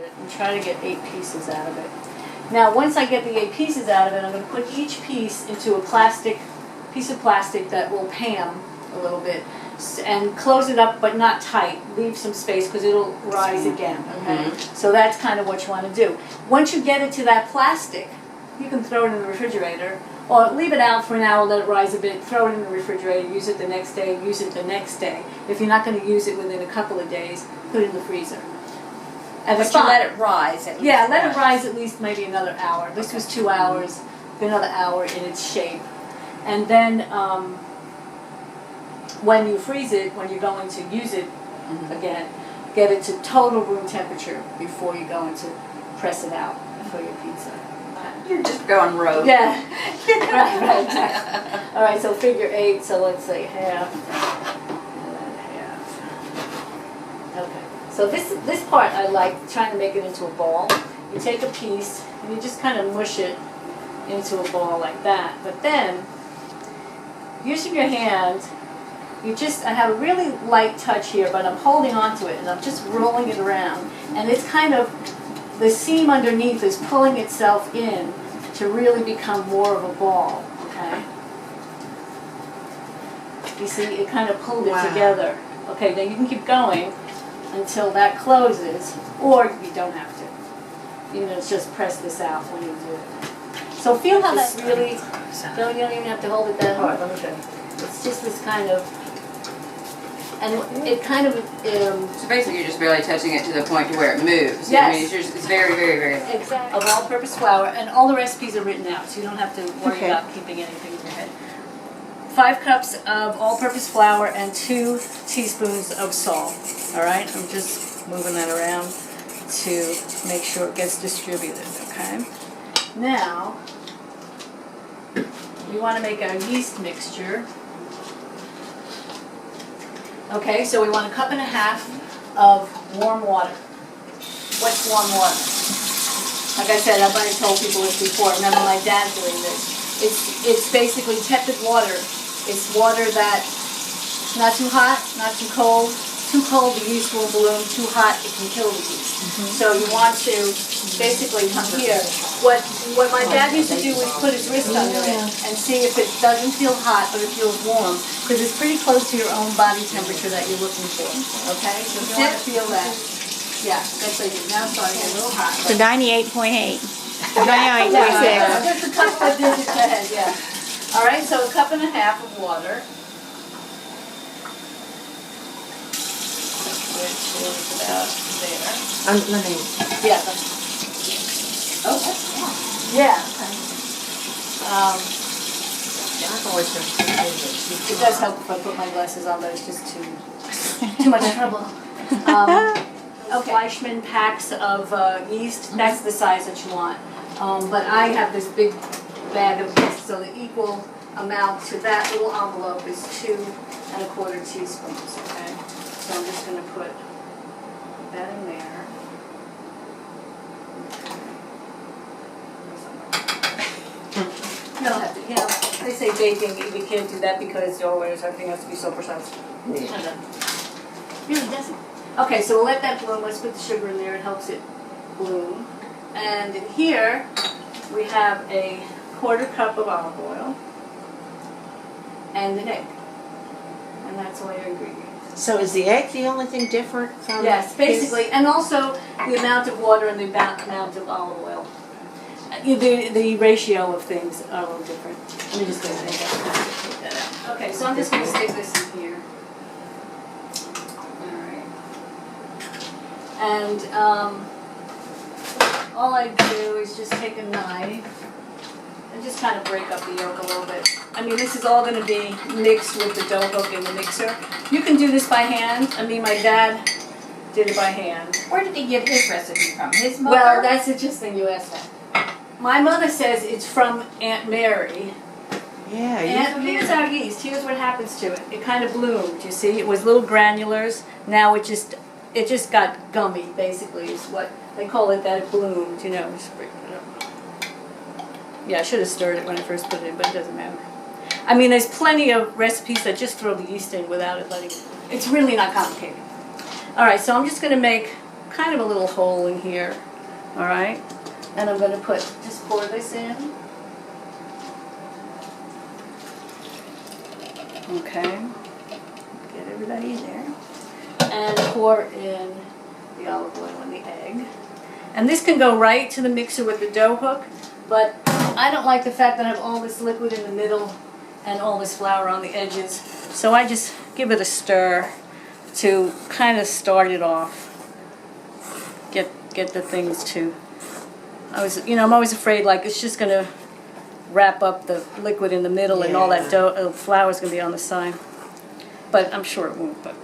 and try to get 8 pieces out of it. Now, once I get the 8 pieces out of it, I'm going to put each piece into a piece of plastic that will pan a little bit, and close it up, but not tight. Leave some space because it'll rise again. Okay, so that's kind of what you want to do. Once you get it to that plastic, you can throw it in the refrigerator, or leave it out for an hour, let it rise a bit, throw it in the refrigerator, use it the next day, use it the next day. If you're not going to use it within a couple of days, put it in the freezer. But you let it rise at least. Yeah, let it rise at least maybe another hour. This was 2 hours, another hour in its shape. And then when you freeze it, when you're going to use it again, get it to total room temperature before you go into press it out for your pizza. You're just going rogue. Yeah, right, exactly. All right, so figure 8, so let's say half, and then half. Okay, so this part I like, trying to make it into a ball. You take a piece, and you just kind of mush it into a ball like that. But then, using your hand, I have a really light touch here, but I'm holding onto it, and I'm just rolling it around. And it's kind of, the seam underneath is pulling itself in to really become more of a ball, okay? You see, it kind of pulled it together. Okay, then you can keep going until that closes, or you don't have to. You know, just press this out when you do it. So feel how that really, no, you don't even have to hold it that hard, let me show you. It's just this kind of, and it kind of... so basically you're just barely touching it to the point to where it moves. Yes. I mean, it's very, very, very... Exactly. Of all-purpose flour, and all the recipes are written out, so you don't have to worry about keeping anything in your head. 5 cups of all-purpose flour and 2 teaspoons of salt. All right, I'm just moving that around to make sure it gets distributed, okay? Now, we want to make our yeast mixture. Okay, so we want 1.5 cups of warm water. What's warm water? Like I said, I've already told people this before. Remember my dad doing this. It's basically tepid water. It's water that's not too hot, not too cold. Too cold, the yeast will bloom. Too hot, it can kill the yeast. So you want to basically come here. What my dad used to do was put his wrist under it and see if it doesn't feel hot, but it feels warm, because it's pretty close to your own body temperature that you're looking for. Okay, so if you want to feel that, yeah, that's like now it's starting to get a little hot. So 98.8. 98.6. Just a couple of digits ahead, yeah. All right, so 1.5 cups of water. Which is about there. Let me. Yeah. Oh, that's warm. Yeah. I've always been. It does help if I put my glasses on, but it's just too much trouble. Okay. Fleischmann packs of yeast. That's the size that you want. But I have this big bag of yeast, so the equal amount to that little envelope is 2¼ teaspoons. Okay. So I'm just going to put that in there. You don't have to, you know, they say baking, you can't do that because always everything has to be so precise. Yeah. Really doesn't. Okay, so we'll let that bloom. Let's put the sugar in there. It helps it bloom. And in here, we have 1/4 cup of olive oil and an egg. And that's all your ingredients. So is the egg the only thing different from Yes, basically, and also the amount of water and the amount of olive oil. The ratio of things are a little different. Let me just go ahead and take that out. Okay, so I'm just going to stick this in here. All right. And all I do is just take a knife and just kind of break up the yolk a little bit. I mean, this is all going to be mixed with the dough hook in the mixer. You can do this by hand. I mean, my dad did it by hand. Where did he get his recipe from? His mother? Well, that's interesting you asked that. My mother says it's from Aunt Mary. Yeah. And here's our yeast. Here's what happens to it. It kind of bloomed, you see. It was little granulars. Now it just got gummy, basically, is what they call it, that it bloomed, you know. Just break it up. Yeah, I should have stirred it when I first put it in, but it doesn't matter. I mean, there's plenty of recipes that just throw the yeast in without it letting it. It's really not complicated. All right, so I'm just going to make kind of a little hole in here, all right? And I'm going to just pour this in. Okay, get everybody in there. And pour in the olive oil and the egg. And this can go right to the mixer with the dough hook, but I don't like the fact that I have all this liquid in the middle and all this flour on the edges. So I just give it a stir to kind of start it off. Get the things to, I'm always afraid like it's just gonna wrap up the liquid in the middle and all that dough, flour's gonna be on the side. But I'm sure it won't, but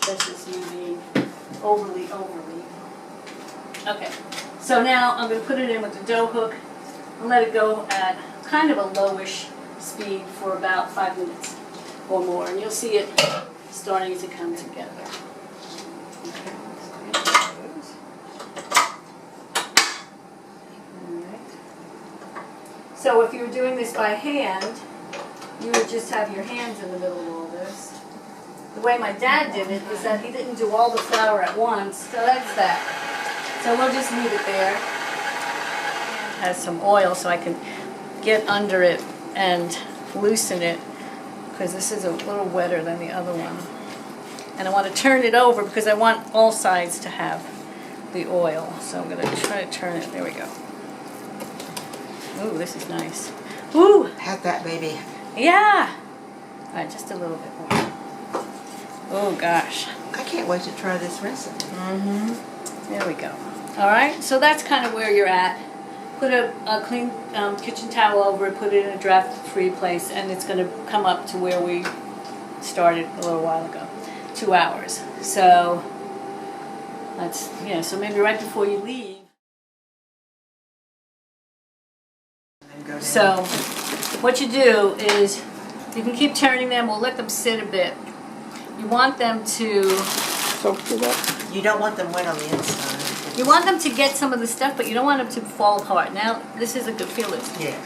that's just me being overly. Okay, so now I'm gonna put it in with the dough hook and let it go at kind of a lowish speed for about 5 minutes or more, and you'll see it starting to come together. So if you were doing this by hand, you would just have your hands in the middle of all this. The way my dad did it is that he didn't do all the flour at once, so that's that. So we'll just leave it there. It has some oil so I can get under it and loosen it, because this is a little wetter than the other one. And I want to turn it over because I want all sides to have the oil. So I'm going to try to turn it. There we go. Ooh, this is nice. Ooh! Have that, baby. Yeah! Alright, just a little bit more. Oh gosh. I can't wait to try this recipe. There we go. Alright, so that's kind of where you're at. Put a clean kitchen towel over it, put it in a draft-free place, and it's going to come up to where we started a little while ago. 2 hours. So, that's, so maybe right before you leave. So, what you do is, you can keep turning them, we'll let them sit a bit. You want them to soak it up. You don't want them wet on the inside. You want them to get some of the stuff, but you don't want them to fall apart. Now, this is a good feel it. Yeah.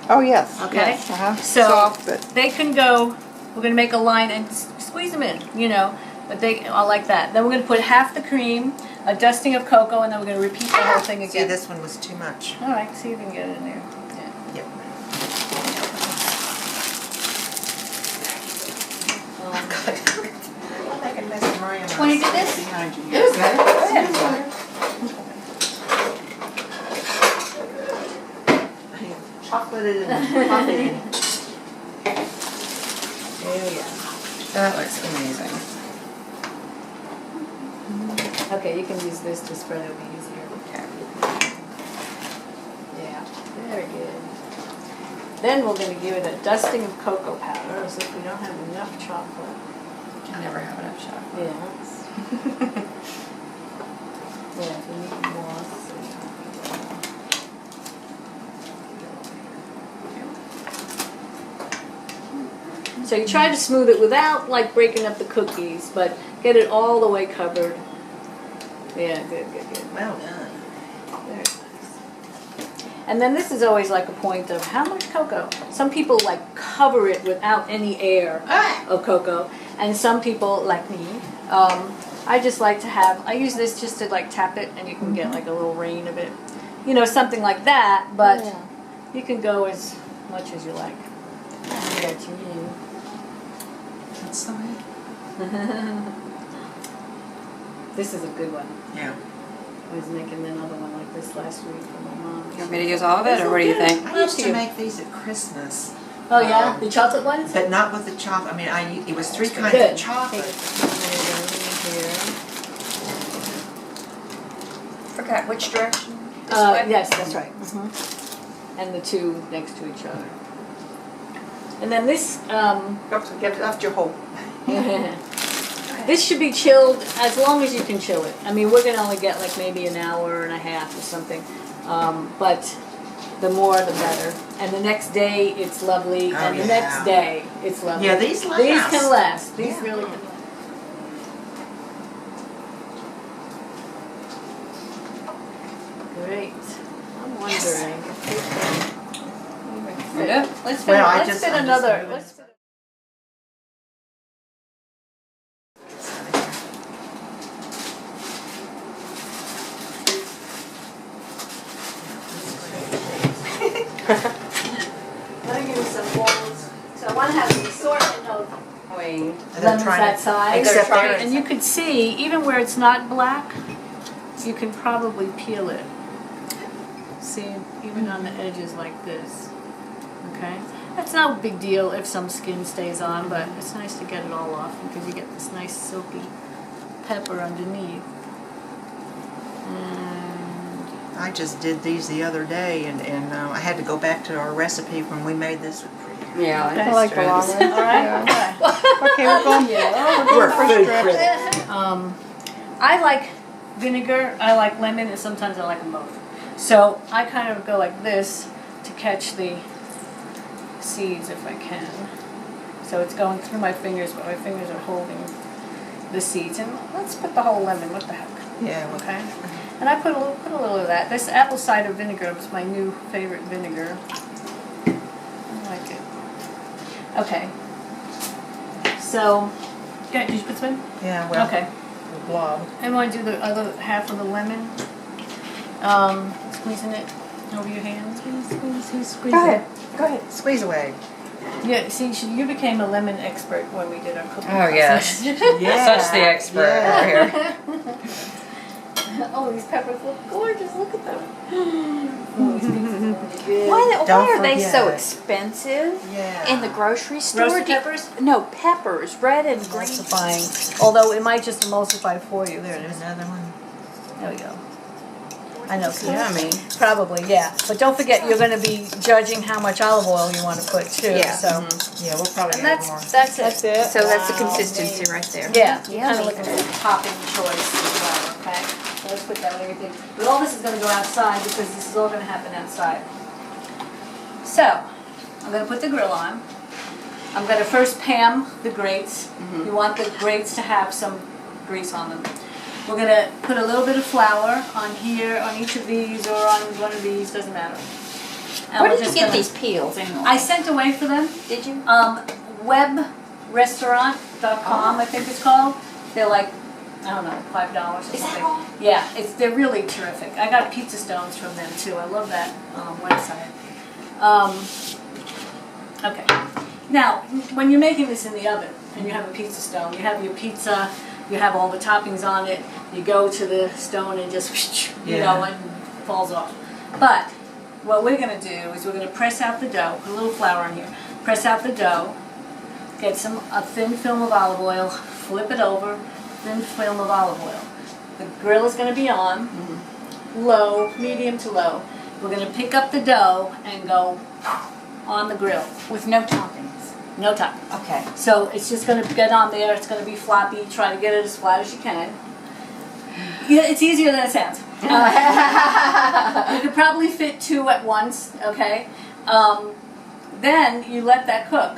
Oh, yes. Okay? Yes, So, soft, but they can go, we're going to make a line and squeeze them in, but they are like that. Then we're going to put half the cream, a dusting of cocoa, and then we're going to repeat the whole thing See, again. this one was too much. All right, see if you can get it in there. Yep. I'm making a mess of Maria. Want to do this? behind you. It was good. Chocolate and coffee. There we go. That looks amazing. Okay, you can use this to spread, it'll be easier. Okay. Yeah, very good. Then we're going to give it a dusting of cocoa powder, as if we don't have enough chocolate. I never have enough chocolate. Yeah. Yeah, if you need more. So you try to smooth it without like breaking up the cookies, but get it all the way covered. Yeah, good. Well done. Very nice. And then this is always like a point of how much cocoa. Some people like cover it without any air of cocoa, and some people like me. I just like to have. I use this just to like tap it, and you can get like a little rain of it. Something like that. But you can go as much as you like. Yeah, to you. That's the way. This is a good one. Yeah. I was making another one like this last week for my mom. You want me to use all of it, or what do you think? I used to make these at Christmas. Oh yeah, the chocolate ones? But not with the chocolate. I mean, it was 3 kinds Good. of chocolate. Forgot which direction? This way? Yes, that's right. And the two next to each other. And then this, Oops, get it off your hole. this should be chilled as long as you can chill it. I mean, we're gonna only get like maybe an hour and a half or something, but the more the better. And the next day it's lovely, and the next day it's lovely. Yeah, these last. These can last. These Yeah. really can last. Great. I'm wondering if we can even fit. Yeah. Let's fit, Well, let's fit another. Let's fit. trying. They're lemons trying that to- size. Except They're there And you can see, even where it's not black, you can probably peel it. See, even on the edges like this. Okay? That's no big deal if some skin stays on, but it's nice to get it all off because you get this nice silky pepper underneath. And I just did these the other day, and I had to go back to our recipe when we made this. Yeah, Okay. I like the long that's one. all right? Yeah. Okay. Okay, we're going, We're for food strips. critics. I like vinegar, I like lemon, and sometimes I like them both. So I kind of go like this to catch the seeds if I can. So it's going through my fingers, but my fingers are holding the seeds. And let's put the whole lemon, what the heck, Yeah. Well, okay? And I put a little of that. This apple cider vinegar was my new favorite vinegar. I like it. Okay. So, did you put some in? yeah. Well. Okay. The blob. I want to do the other half of the lemon. Squeezing it over your hands. Squeeze. Go ahead. Go ahead. Squeeze away. Yeah, see, you became a lemon expert when we did our cooking Oh, yes. Yeah. Such the expert Yeah. over here. Oh, these peppers look gorgeous. Look at them. Oh, these things are really good. Why Don't are they so forget. expensive Yeah. in the grocery store? Roasted peppers? No, peppers, red and green. Emulsifying. Although it might just emulsify for you. There it is. Another one. There we go. I know. See, Yummy. probably, yeah. But don't forget, you're going to be judging how much olive oil you want to put too. Yeah. So, Yeah, we'll probably and add more. that's it. So that's the consistency right there. Yeah, you kind of Yummy. look at the topping choice as well, okay? So let's put that with everything. But all this is going to go outside because this is all going to happen outside. So, I'm going to put the grill on. I'm going to first pan the grates. You want the grates to have some grease on them. We're going to put a little bit of flour on here, on each of these, or on one of these, doesn't matter. And Where we're did you just get gonna- these peels? I sent away for them. Did you? Webrestaurant.com, I think it's called. They're like, I don't know, $5 or Is that something. all? Yeah, they're really terrific. I got pizza stones from them too. I love that website. Okay. Now, when you're making this in the oven and you have a pizza stone, you have your pizza, you have all the toppings on it, you go to the stone and just, you know, Yeah. it falls off. But what we're going to do is we're going to press out the dough, put a little flour in here, press out the dough, get a thin film of olive oil, flip it over, thin film of olive oil. The grill is going to be on, low, medium to low. We're going to pick up the dough and go on the grill. With no toppings. No time. Okay. So it's just going to get on there, it's going to be floppy, try to get it as flat as you can. Yeah, it's easier than it sounds. You could probably fit 2 at once, okay? Then you let that cook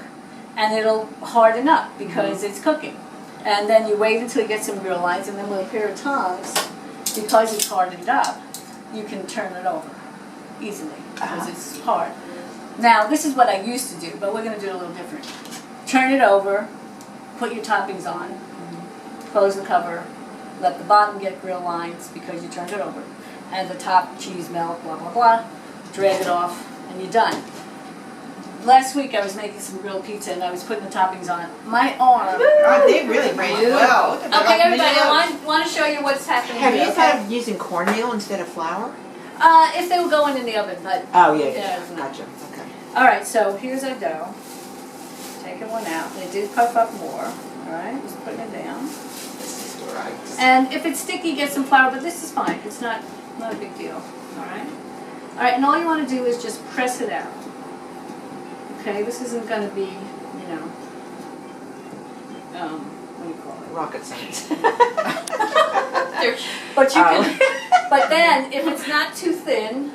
and it'll harden up because it's cooking. And then you wait until you get some grill lines, and then with a pair of tongs, because it's hardened up, you can turn it over easily because it's hard. Now, this is what I used to do, but we're going to do it a little different. Turn it over, put your toppings on, close the cover, let the bottom get grill lines because you turned it over, and the top cheese melt, blah, blah, blah, drag it off, and you're done. Last week I was making some grilled pizza and I was putting the toppings on. My arm. Oh, they really ran well. Look at that. Okay, everybody, I want to show you what's happening Have here, you okay? thought of using cornmeal instead of flour? If they were going in the oven, but. Oh, Yeah. Gotcha. Okay. Alright, so here's our dough. Taking one out. They did puff up more. Alright, just putting it down. This is right. And if it's sticky, get some flour, but this is fine. It's not a big deal. Alright? Alright, and all you want to do is just press it out. Okay, this isn't going to be, you know, what do you call it? Rocket science. But you can, but then if it's not too thin,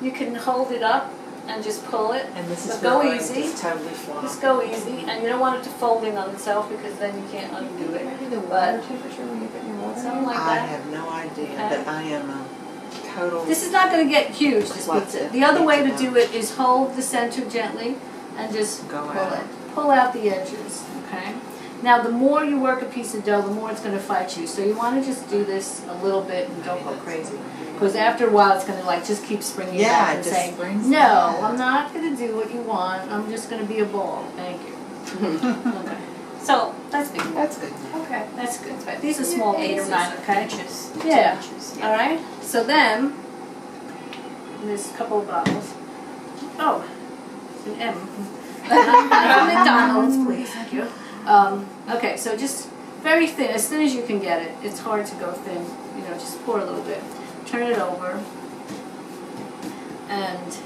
you can hold it up and just pull it. And this is But go really easy. just totally flop. Just go easy, and you don't want it to fold in on itself because then you can't undo it. But something like I that. have no idea, Okay. but I am a total. This is not going to get huge, this Lots pizza. of The other way to pizza do it is hold the center gently and just Go pull out. it. Pull out the edges, okay? Now, the more you work a piece of dough, the more it's going to fight you. So you want to just do this a little bit and don't go crazy. Because after a while, it's going to like just keep springing Yeah, back it and just saying, springs no, back." I'm not going to do what you want. I'm just going to be a ball. Thank you. Okay. So That's big enough. That's good. Okay, that's good. These are small 8 or pieces. 9 Okay. inches. Yeah. 10 inches. All right. So then, there's a couple of bottles. Oh, an M. Not McDonald's, please. Thank you. Okay, so just very thin, as thin as you can get it. It's hard to go thin. You know, just pour a little bit. Turn it over. And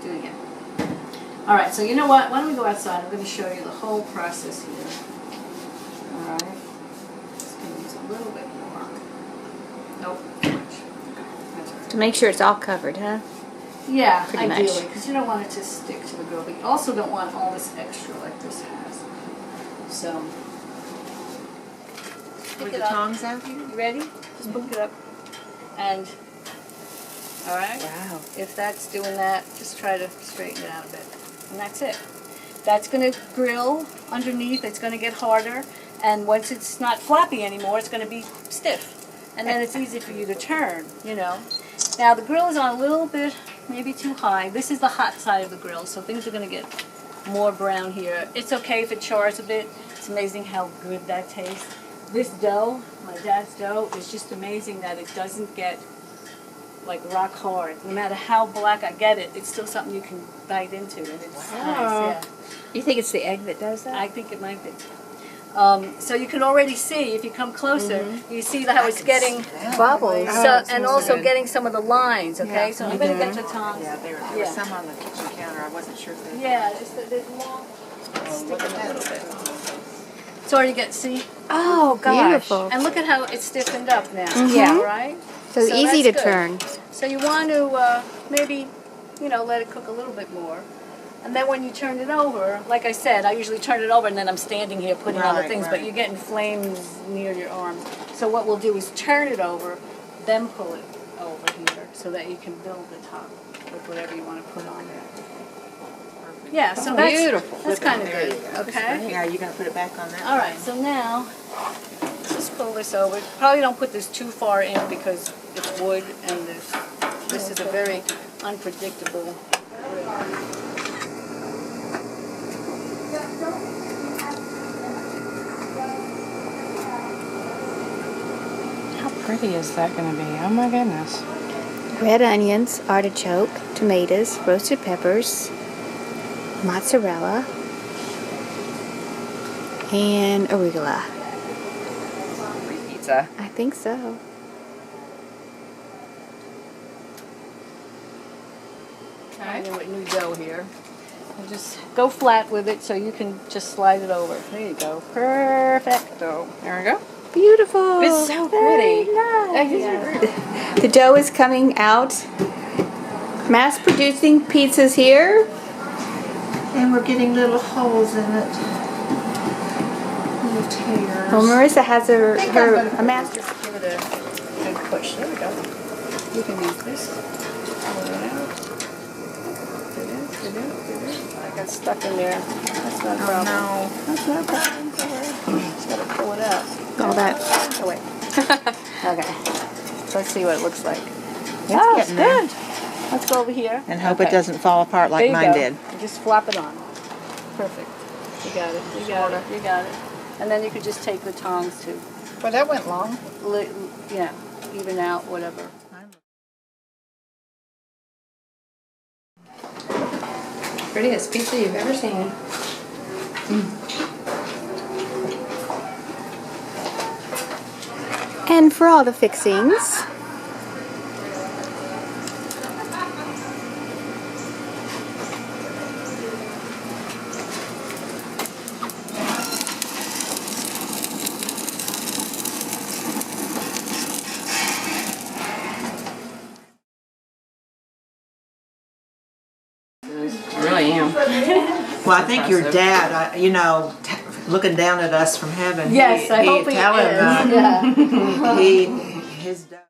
do it again. All right, so you know what? Why don't we go outside? I'm going to show you the whole process here. All right. Just going to use a little bit more. Nope, too much. That's all right. To make sure it's all covered, huh? Yeah, Pretty much. ideally, because you don't want it to stick to the grill, but you also don't want all this extra like this has. So, With pick the it up. tongs out here? You ready? Just pick it up. And, all right? Wow. If that's doing that, just try to straighten it out a bit. And that's it. That's going to grill underneath. It's going to get harder. And once it's not floppy anymore, it's going to be stiff. And then it's easy for you to turn, you know. Now the grill is on a little bit, maybe too high. This is the hot side of the grill, so things are going to get more brown here. It's okay if it chars a bit. It's amazing how good that tastes. This dough, my dad's dough, is just amazing that it doesn't get like rock hard. No matter how black I get it, it's still something you can bite into, and it's nice. Yeah. You think it's the egg that does that? I think it might be. So you can already see, if you come closer, you see how it's getting Bubbles. so, and also getting some of the lines, okay? Yeah. So I'm going to get the tongs. Yeah, there Yeah. was some on the kitchen counter. I wasn't sure if they... Yeah, there's long, sticking a little bit. So you get, see? Oh, gosh. Beautiful. And look at how it's stiffened up now. Yeah. All right? So easy to that's good. turn. So you want to maybe, you know, let it cook a little bit more. And then when you turn it over, like I said, I usually turn it over and then I'm standing here putting on the Right, things, but right. you're getting flames near your arms. So what we'll do is turn it over, then pull it over here so that you can build the top with whatever you want to put on there. Yeah, so that's Beautiful. That's kind of There good. you go. Okay. Yeah, you're going to put it back on that? All right. So now, just pull this over. Probably don't put this too far in because it's wood and this is a very unpredictable. How pretty is that going to be? Oh my goodness. Red onions, artichoke, tomatoes, roasted peppers, mozzarella, and arugula. Pizza. I think so. Trying with new dough here. And just go flat with it so you can just slide it over. There you go. Perfecto. There we go. Beautiful. It's so Very pretty. nice. The dough is coming out. Mass producing pizzas here. And we're getting little holes in it. Little tears. Well, Marissa has a master. Give it a good push. There we go. You can use this. Pull it out. I got stuck in there. That's not a problem. No. That's not a problem. Don't worry. Just gotta pull it out. All that. Oh, wait. Okay. So let's see what it looks like. It's It's getting there. good. Let's go over here. And hope Okay. it doesn't fall apart like There you mine go. did. You just flop it on. Perfect. You got it. You got it. You got it. And then you could just take the tongs to, Well, that went long. yeah, even out, whatever. Prettiest pizza you've ever seen. And for all the fixings, I really am. Well, I think your dad, looking down at us from heaven. Yes, I hope he telling is. Yeah. his dad.